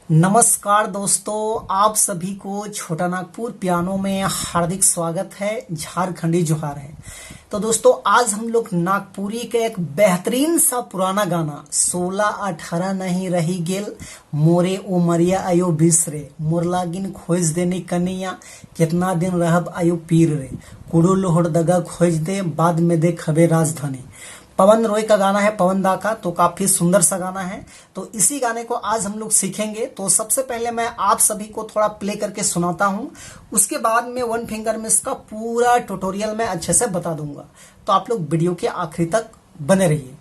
नमस्कार दोस्तों, आप सभी को छोटा नागपुर पियानो में हार्दिक स्वागत है। झारखंडी जोहार है। तो दोस्तों, आज हम लोग नागपुरी के एक बेहतरीन सा पुराना गाना 16-18 नहीं रही गेल मोरे उमरिया आयो बिसरे मोर लागिन खोज देनी कनिया कितना दिन रहब आयो पीर रे कुड़ू लोहड़ दगा खोज दे बाद में दे खबे राजधानी। पवन रॉय का गाना है, पवन दा का। तो काफी सुंदर सा गाना है। तो इसी गाने को आज हम लोग सीखेंगे। तो सबसे पहले मैं आप सभी को थोड़ा प्ले करके सुनाता हूं, उसके बाद में वन फिंगर में इसका पूरा ट्यूटोरियल मैं अच्छे से बता दूंगा। तो आप लोग वीडियो के आखिरी तक बने रहिए।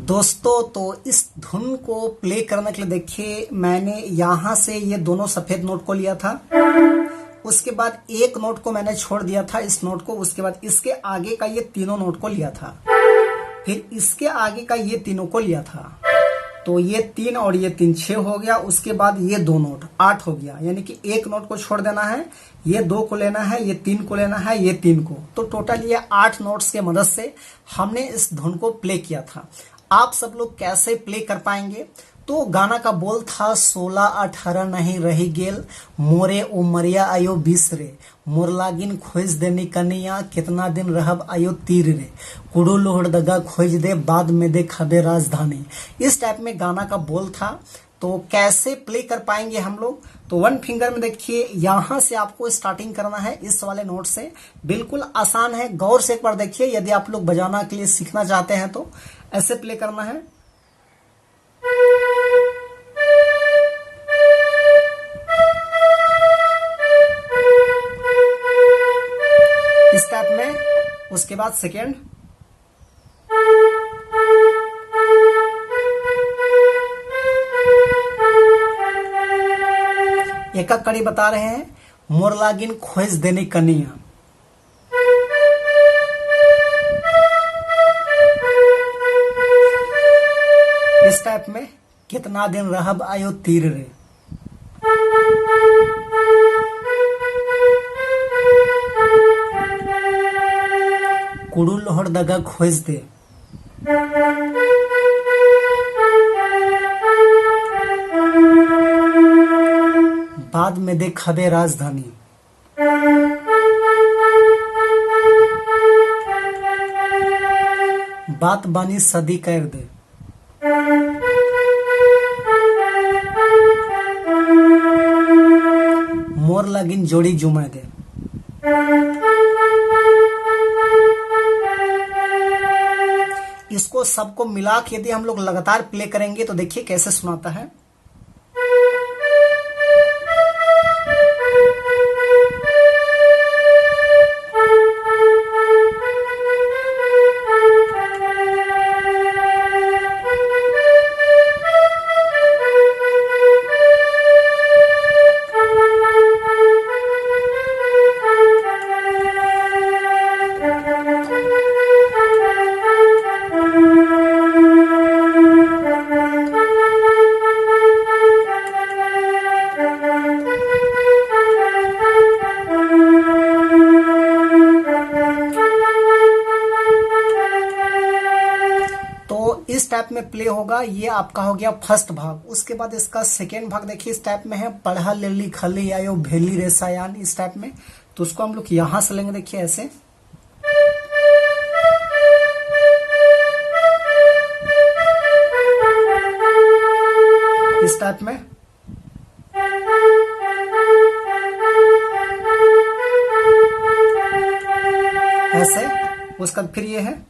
दोस्तों, तो इस धुन को प्ले करने के लिए देखिए, मैंने यहाँ से ये दोनों सफेद नोट को लिया था, उसके बाद एक नोट को मैंने छोड़ दिया था, इस नोट को, उसके बाद इसके आगे का ये तीनों नोट को लिया था, फिर इसके आगे का ये तीनों को लिया था। तो ये 3 और ये 3 6 हो गया। उसके बाद ये 2 नोट 8 हो गया, यानी कि एक नोट को छोड़ देना है, ये 2 को लेना है, ये 3 को लेना है, ये 3 को। तो टोटल ये 8 नोट्स के मदद से हमने इस धुन को प्ले किया था। आप सब लोग कैसे प्ले कर पाएंगे? तो गाना का बोल था 16-18 नहीं रही गेल मोरे उमरिया आयो बिसरे मोर लागिन खोज देनी कनिया कितना दिन रहब आयो तीर रे कुड़ू लोहड़ दगा खोज दे बाद में दे खबे राजधानी। इस टाइप में गाना का बोल था। तो कैसे प्ले कर पाएंगे हम लोग? तो वन फिंगर में देखिए, यहां से आपको स्टार्टिंग करना है इस वाले नोट से। बिल्कुल आसान है, गौर से एक बार देखिए। यदि आप लोग बजाना के लिए सीखना चाहते हैं तो ऐसे प्ले करना है। इस टाइप में। उसके बाद सेकेंड, एक कड़ी बता रहे हैं, मोर लागिन खोज देनी कनिया। इस टाइप में, कितना दिन रहब आयो तीर रे। कुड़ू लोहड़ दगा खोज दे। बाद में देख खबे राजधानी। बात बानी सदी कर दे। मोर लगिन जोड़ी जुमा दे। इसको सबको मिला के यदि हम लोग लगातार प्ले करेंगे तो देखिए कैसे सुनाता है। इस टाइप में प्ले होगा। ये आपका हो गया फर्स्ट भाग। उसके बाद इसका सेकेंड भाग देखिए इस टाइप में है, पढ़ा ले लिखा ले आयो भेली रेसायान, इस टाइप में। तो उसको हम लोग यहां से लेंगे, देखिए ऐसे। इस टाइप में ऐसे। उसका फिर ये है,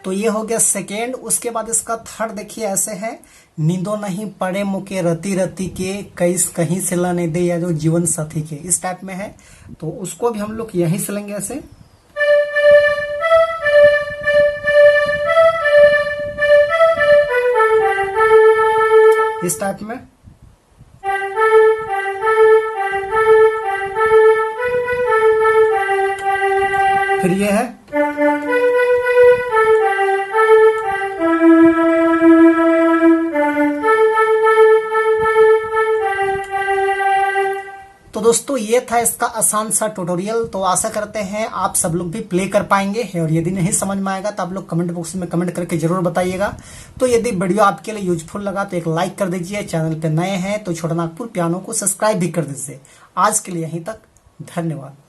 तो ये हो गया सेकेंड। उसके बाद इसका थर्ड देखिए ऐसे है, नींदो नहीं पड़े मुके रति रति के कहीं से लाने दे या जो जीवन साथी के, इस टाइप में है। तो उसको भी हम लोग यहीं से लेंगे ऐसे। इस टाइप में फिर ये है, तो दोस्तों ये था इसका आसान सा ट्यूटोरियल। तो आशा करते हैं आप सब लोग भी प्ले कर पाएंगे, और यदि नहीं समझ में आएगा तो आप लोग कमेंट बॉक्स में कमेंट करके जरूर बताइएगा। तो यदि वीडियो आपके लिए यूजफुल लगा तो एक लाइक कर दीजिए, चैनल पे नए हैं तो छोटा नागपुर पियानो को सब्सक्राइब भी कर दीजिए। आज के लिए यहीं तक, धन्यवाद।